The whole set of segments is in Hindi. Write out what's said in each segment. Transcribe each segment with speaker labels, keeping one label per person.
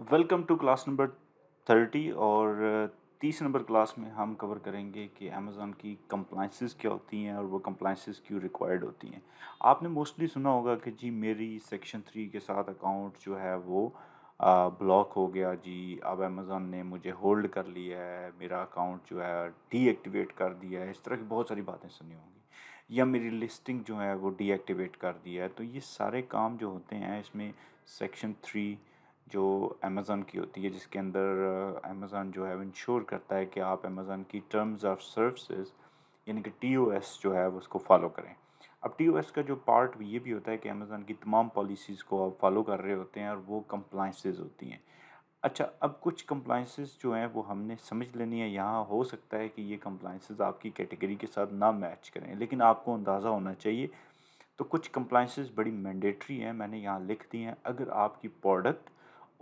Speaker 1: वेलकम टू क्लास नंबर 30 और 30 नंबर क्लास में हम कवर करेंगे कि अमेज़ॉन की कंप्लाइंसेस क्या होती हैं और वो कंप्लाइंसेस क्यों रिक्वायर्ड होती हैं। आपने मोस्टली सुना होगा कि जी मेरी सेक्शन 3 के साथ अकाउंट जो है वो ब्लॉक हो गया जी, अब अमेज़ॉन ने मुझे होल्ड कर लिया है, मेरा अकाउंट जो है डीएक्टिवेट कर दिया है। इस तरह की बहुत सारी बातें सुनी होंगी या मेरी लिस्टिंग जो है वो डीएक्टिवेट कर दिया है। तो ये सारे काम जो होते हैं इसमें सेक्शन 3 जो अमेज़न की होती है, जिसके अंदर अमेज़न जो है वो इंश्योर करता है कि आप अमेज़न की टर्म्स ऑफ सर्विसेज यानी कि टीओएस जो है वो उसको फॉलो करें। अब टीओएस का जो पार्ट ये भी होता है कि अमेज़न की तमाम पॉलिसीज़ को आप फॉलो कर रहे होते हैं और वो कंप्लाइंसेस होती हैं। अच्छा, अब कुछ कंप्लाइंसेस जो हैं वो हमने समझ लेनी है। यहाँ हो सकता है कि ये कंप्लाइंसेस आपकी कैटेगरी के साथ ना मैच करें, लेकिन आपको अंदाज़ा होना चाहिए। तो कुछ कंप्लाइंसेस बड़ी मैंडेटरी हैं, मैंने यहाँ लिख दी हैं। अगर आपकी प्रोडक्ट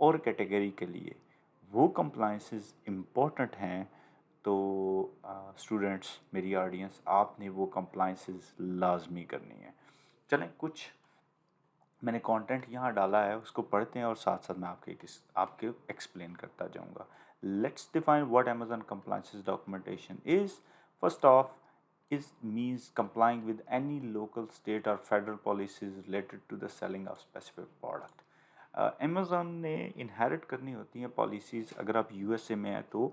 Speaker 1: और कैटेगरी के लिए वो कंप्लाइंसेस इम्पोर्टेंट हैं तो स्टूडेंट्स, मेरी ऑडियंस, आपने वो कंप्लाइंसेस लाजमी करनी है। चलें, कुछ मैंने कंटेंट यहाँ डाला है, उसको पढ़ते हैं और साथ साथ मैं आपके एक्सप्लेन करता जाऊँगा। Let's define what Amazon compliances documentation is. First of, is means complying with any local, state or federal policies related to the selling of specific product. Amazon ने इनहेरिट करनी होती हैं पॉलिसीज़। अगर आप यूएसए में हैं तो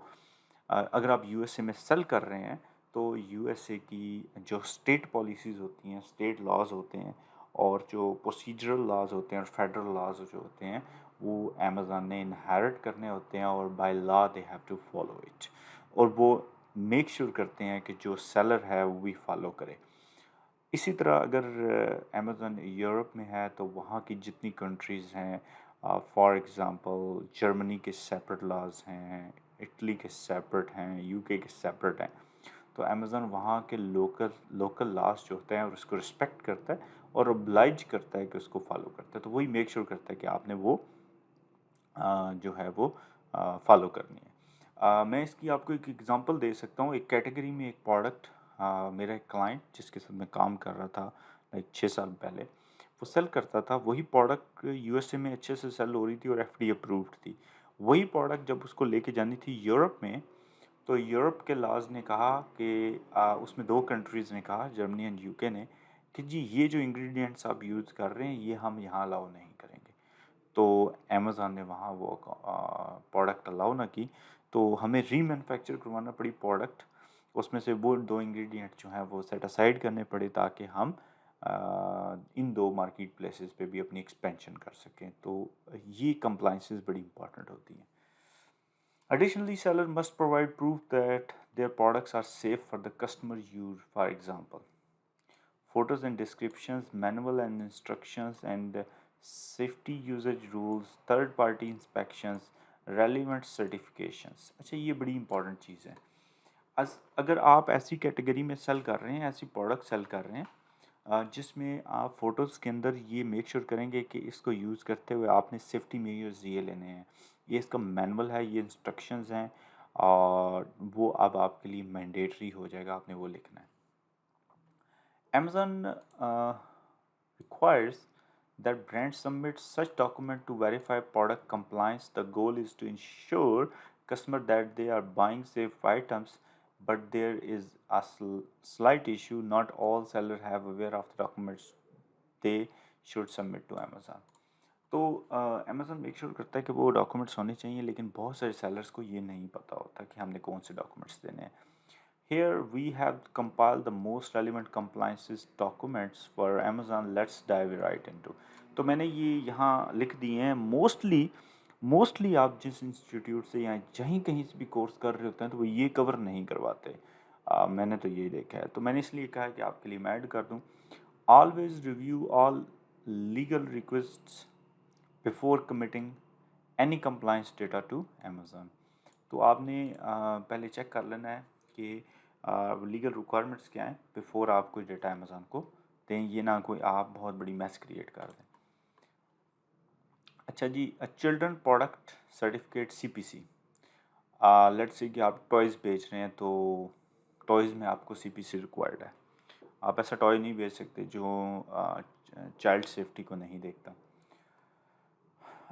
Speaker 1: अगर आप यूएसए में सेल कर रहे हैं तो यूएसए की जो स्टेट पॉलिसीज़ होती हैं, स्टेट लॉज होते हैं और जो प्रोसीजरल लॉज होते हैं और फेडरल लॉज जो होते हैं वो अमेज़ॉन ने इनहेरिट करने होते हैं और by law they have to follow it. और वो मेक श्योर करते हैं कि जो सेलर है वो भी फॉलो करे। इसी तरह अगर अमेज़न यूरोप में है तो वहाँ की जितनी कंट्रीज़ हैं, फॉर एग्ज़ाम्पल जर्मनी के सेपरेट लॉज हैं, इटली के सेपरेट हैं, यूके के सेपरेट हैं। तो अमेज़न वहाँ के लोकल लोकल लॉज जो होते हैं और उसको रिस्पेक्ट करता है और ओब्लाइज करता है कि उसको फॉलो करता है। तो वही मेक श्योर करता है कि आपने वो जो है वो फॉलो करनी है। मैं इसकी आपको एक एग्जांपल दे सकता हूँ। एक कैटेगरी में एक प्रोडक्ट, मेरा एक क्लाइंट जिसके साथ मैं काम कर रहा था लाइक 6 साल पहले, वो सेल करता था। वही प्रोडक्ट यूएसए में अच्छे से सेल हो रही थी और एफडीए अप्रूव्ड थी। वही प्रोडक्ट जब उसको लेके जानी थी यूरोप में, तो यूरोप के लॉज ने कहा कि उसमें दो कंट्रीज़ ने कहा, जर्मनी एंड यूके ने, कि जी ये जो इंग्रेडिएंट्स आप यूज़ कर रहे हैं ये हम यहाँ अलाउ नहीं करेंगे। तो अमेज़न ने वहाँ वो प्रोडक्ट अलाउ ना की, तो हमें रीमैन्युफैक्चर करवाना पड़ी प्रोडक्ट। उसमें से वो दो इंग्रेडिएंट जो हैं वो सेट असाइड करने पड़े ताकि हम इन दो मार्केट प्लेसेस पे भी अपनी एक्सपेंशन कर सकें। तो ये कंप्लाइंसेस बड़ी इंपॉर्टेंट होती हैं। Additionally, seller must provide proof that their products are safe for the customer use. For example, photos and descriptions, manual and instructions, and safety usage rules, third party inspections, relevant certifications. अच्छा, ये बड़ी इंपॉर्टेंट चीज़ है। अगर आप ऐसी कैटेगरी में सेल कर रहे हैं, ऐसी प्रोडक्ट सेल कर रहे हैं जिसमें आप फ़ोटोज़ के अंदर ये मेक श्योर करेंगे कि इसको यूज़ करते हुए आपने सेफ्टी मेजर्स ये लेने हैं, ये इसका मैनुअल है, ये इंस्ट्रक्शंस हैं और वो अब आपके लिए मैंडेटरी हो जाएगा, आपने वो लिखना है। Amazon requires that brands submit such document to verify product compliance. The goal is to ensure customer that they are buying safe items, but there is a slight issue. Not all sellers have aware of the documents they should submit to Amazon. तो अमेज़न मेक श्योर करता है कि वो डॉक्यूमेंट्स होने चाहिए, लेकिन बहुत सारे सेलर्स को ये नहीं पता होता कि हमने कौन से डॉक्यूमेंट्स देने हैं। Here we have compiled the most relevant compliances documents for Amazon. Let's dive right into. तो मैंने ये यहाँ लिख दिए हैं। मोस्टली आप जिस इंस्टीट्यूट से या जहीं कहीं से भी कोर्स कर रहे होते हैं तो वो ये कवर नहीं करवाते। मैंने तो ये देखा है, तो मैंने इसलिए कहा कि आपके लिए मैं ऐड कर दूँ। Always review all legal requests before committing any compliance data to Amazon. तो आपने पहले चेक कर लेना है कि लीगल रिक्वायरमेंट्स क्या हैं बिफोर आप कोई डेटा अमेज़न को दें, ये ना कोई आप बहुत बड़ी मैस क्रिएट कर दें। अच्छा जी, children product certificate CPC. Let's say कि आप टॉयज़ बेच रहे हैं तो टॉयज़ में आपको सीपीसी रिक्वायर्ड है। आप ऐसा टॉय नहीं बेच सकते जो चाइल्ड सेफ्टी को नहीं देखता।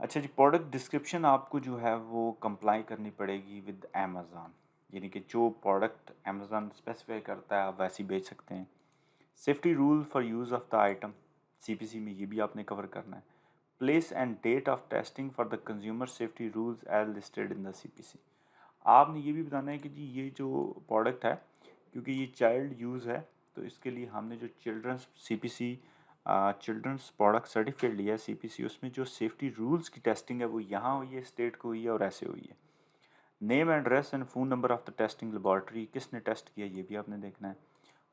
Speaker 1: अच्छा जी, प्रोडक्ट डिस्क्रिप्शन आपको जो है वो कंप्लाई करनी पड़ेगी विद अमेज़न, यानी कि जो प्रोडक्ट अमेज़न स्पेसिफाई करता है आप वैसे ही बेच सकते हैं। Safety rule for use of the item, CPC में ये भी आपने कवर करना है। Place and date of testing for the consumer safety rules as listed in the CPC. आपने ये भी बताना है कि जी ये जो प्रोडक्ट है, क्योंकि ये चाइल्ड यूज़ है, तो इसके लिए हमने जो children's CPC children's product certificate लिया है सीपीसी, उसमें जो सेफ्टी रूल्स की टेस्टिंग है वो यहाँ हुई है, स्टेट को हुई है और ऐसे हुई है। Name address and phone number of the testing laboratory, किसने टेस्ट किया ये भी आपने देखना है।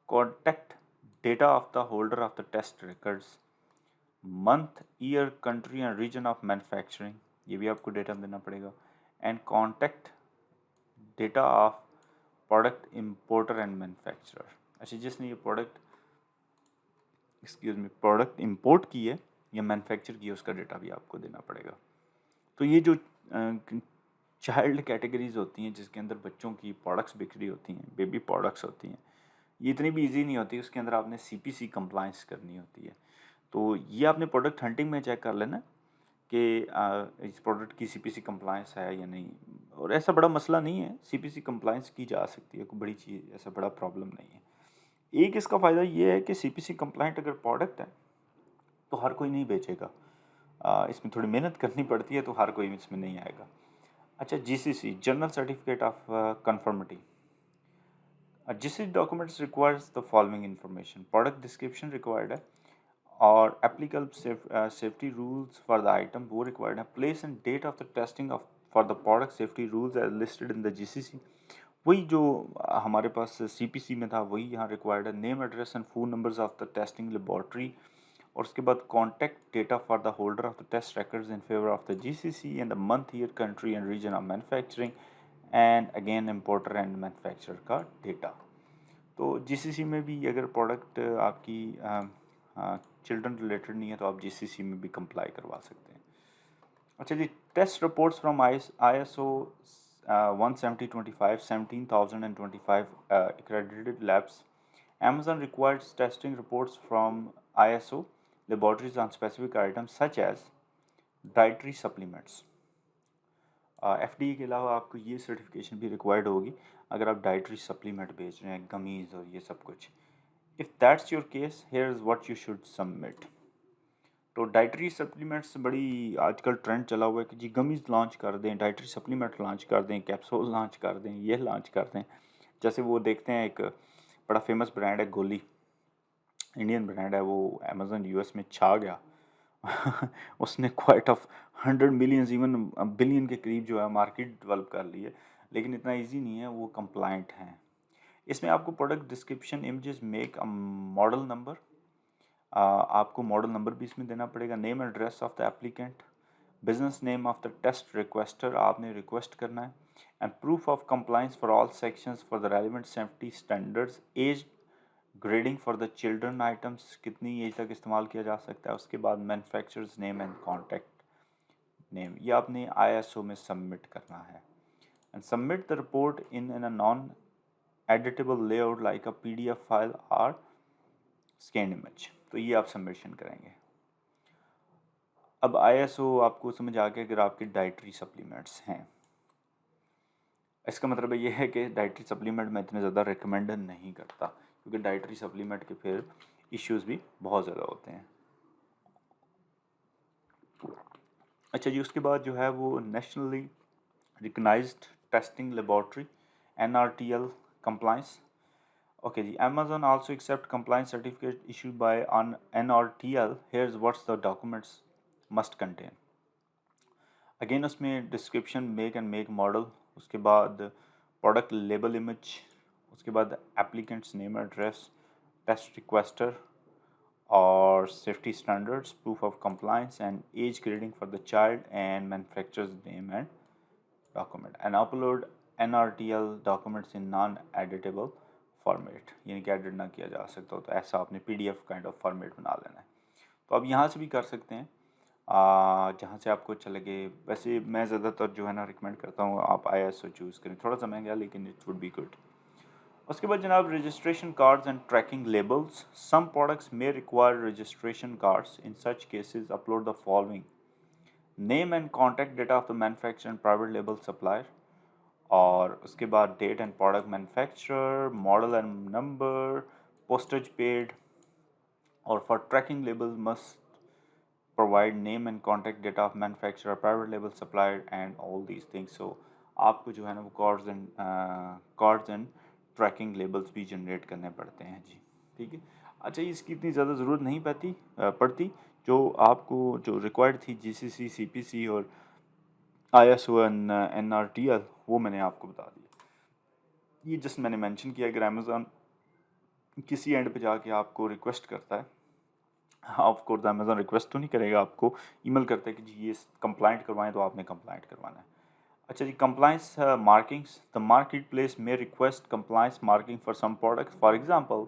Speaker 1: Contact data of the holder of the test records, month, year, country and region of manufacturing, ये भी आपको डेटा देना पड़ेगा। And contact data of product importer and manufacturer. अच्छा, जिसने ये प्रोडक्ट इंपोर्ट की है या मैन्युफैक्चर की है उसका डेटा भी आपको देना पड़ेगा। तो ये जो चाइल्ड कैटेगरीज होती हैं जिसके अंदर बच्चों की प्रोडक्ट्स बिक रही होती हैं, बेबी प्रोडक्ट्स होती हैं, ये इतनी भी इजी नहीं होती, उसके अंदर आपने सीपीसी कंप्लायंस करनी होती है। तो ये आपने प्रोडक्ट हंटिंग में चेक कर लेना कि इस प्रोडक्ट की सीपीसी कंप्लायंस है या नहीं। और ऐसा बड़ा मसला नहीं है, सीपीसी कंप्लायंस की जा सकती है, कोई बड़ी चीज़, ऐसा बड़ा प्रॉब्लम नहीं है। एक इसका फ़ायदा ये है कि सीपीसी कंप्लाइंट अगर प्रोडक्ट है तो हर कोई नहीं बेचेगा, इसमें थोड़ी मेहनत करनी पड़ती है, तो हर कोई इसमें नहीं आएगा। अच्छा, GCC general certificate of conformity. GCC documents requires the following information, product description required है और applicable safety rules for the item वो रिक्वायर्ड है। Place and date of the testing of for the product safety rules as listed in the GCC, वही जो हमारे पास सीपीसी में था वही यहाँ रिक्वायर्ड है। Name, address and phone numbers of the testing laboratory, और उसके बाद contact data for the holder of the test records in favour of the GCC and the month, year, country and region of manufacturing and again importer and manufacturer का डेटा। तो जीसीसी में भी अगर प्रोडक्ट आपकी चिल्ड्रन रिलेटेड नहीं है तो आप जीसीसी में भी कंप्लाई करवा सकते हैं। अच्छा जी, test reports from ISO 17025 17025 accredited labs. Amazon requires testing reports from ISO laboratories on specific items such as dietary supplements. FDA के अलावा आपको ये सर्टिफिकेशन भी रिक्वायर्ड होगी अगर आप डाइटरी सप्लीमेंट बेच रहे हैं, गमीज़ और ये सब कुछ। If that's your case, here is what you should submit. तो डाइटरी सप्लीमेंट्स बड़ी आजकल ट्रेंड चला हुआ है कि जी गमीज़ लॉन्च कर दें, डाइटरी सप्लीमेंट लॉन्च कर दें, कैप्सूल लॉन्च कर दें, ये लॉन्च कर दें। जैसे वो देखते हैं, एक बड़ा फेमस ब्रांड है गोली, इंडियन ब्रांड है, वो अमेज़न यूएस में छा गया। उसने quite of 100 millions even billion के करीब जो है मार्केट डेवलप कर ली है, लेकिन इतना इजी नहीं है, वो कंप्लाइंट हैं। इसमें आपको product description, images, make, model number, आपको मॉडल नंबर भी इसमें देना पड़ेगा। Name address of the applicant, business name of the test requester, आपने रिक्वेस्ट करना है, and proof of compliance for all sections for the relevant safety standards. Age grading for the children items, कितनी एज तक इस्तेमाल किया जा सकता है। उसके बाद manufacturer's name and contact name, ये आपने ISO में सबमिट करना है। And submit the report in a non editable layout like a PDF file और स्कैन इमेज, तो ये आप सबमिशन करेंगे। अब ISO आपको समझ आ गया अगर आपके डाइटरी सप्लीमेंट्स हैं। इसका मतलब ये है कि डाइटरी सप्लीमेंट मैं इतने ज़्यादा रिकमेंड नहीं करता, क्योंकि डाइटरी सप्लीमेंट के फिर इश्यूज़ भी बहुत ज़्यादा होते हैं। अच्छा जी, उसके बाद जो है वो nationally recognised testing laboratory, NRTL compliance. Okay जी, Amazon also accept compliance certificate issued by on NRTL. Here's what the documents must contain. Again उसमें description, make and make, model, उसके बाद प्रोडक्ट लेबल इमेज, उसके बाद applicant's name address, test requester और safety standards, proof of compliance and age grading for the child and manufacturer's name and document, and upload NRTL documents in non editable format, यानी कि एडिट ना किया जा सकता हो, तो ऐसा आपने PDF काइंड ऑफ फॉर्मेट बना लेना है। तो आप यहाँ से भी कर सकते हैं जहाँ से आपको अच्छा लगे। वैसे मैं ज़्यादातर जो है ना रिकमेंड करता हूँ आप ISO चूज़ करें, थोड़ा सा महंगा लेकिन इट वुड बी गुड। उसके बाद जनाब registration cards and tracking labels. Some products may require registration cards, in such cases upload the following name and contact data of the manufacturer and private label supplier, और उसके बाद date and product manufacturer, model and number, postage paid, और for tracking label must provide name and contact data of manufacturer, private label supplier and all these things. So आपको जो है ना वो कार्ड्स एंड ट्रैकिंग लेबल्स भी जनरेट करने पड़ते हैं जी, ठीक है। अच्छा, इसकी इतनी ज़्यादा ज़रूरत नहीं पड़ती। जो आपको जो रिक्वायर्ड थी GCC, CPC और ISO एंड NRTL, वो मैंने आपको बता दिया। ये जस्ट मैंने मेंशन किया। अगर अमेज़ॉन किसी एंड पे जाके आपको रिक्वेस्ट करता है, ऑफ कोर्स अमेज़ॉन रिक्वेस्ट तो नहीं करेगा, आपको ईमेल करता है कि जी ये कंप्लाइंट करवाएं, तो आपने कंप्लाइंट करवाना है। अच्छा जी, compliance markings. The market place में request compliance marking for some products, for example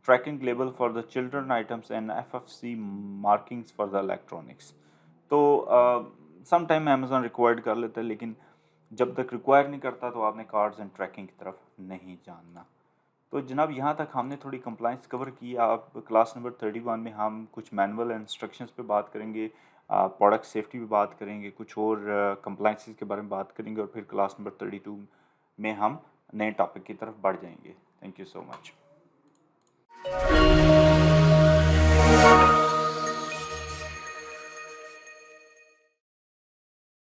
Speaker 1: tracking label for the children items and FFC markings for the electronics. तो सम टाइम अमेज़ॉन रिक्वायर्ड कर लेता है, लेकिन जब तक रिक्वायर नहीं करता तो आपने कार्ड्स एंड ट्रैकिंग की तरफ नहीं जानना। तो जनाब, यहाँ तक हमने थोड़ी कंप्लाइंस कवर की। आप क्लास नंबर 31 में हम कुछ मैनुअल इंस्ट्रक्शंस पे बात करेंगे, प्रोडक्ट सेफ्टी पे बात करेंगे, कुछ और कंप्लाइंसेस के बारे में बात करेंगे, और फिर क्लास नंबर 32 में हम नए टॉपिक की तरफ बढ़ जाएंगे। Thank you so much.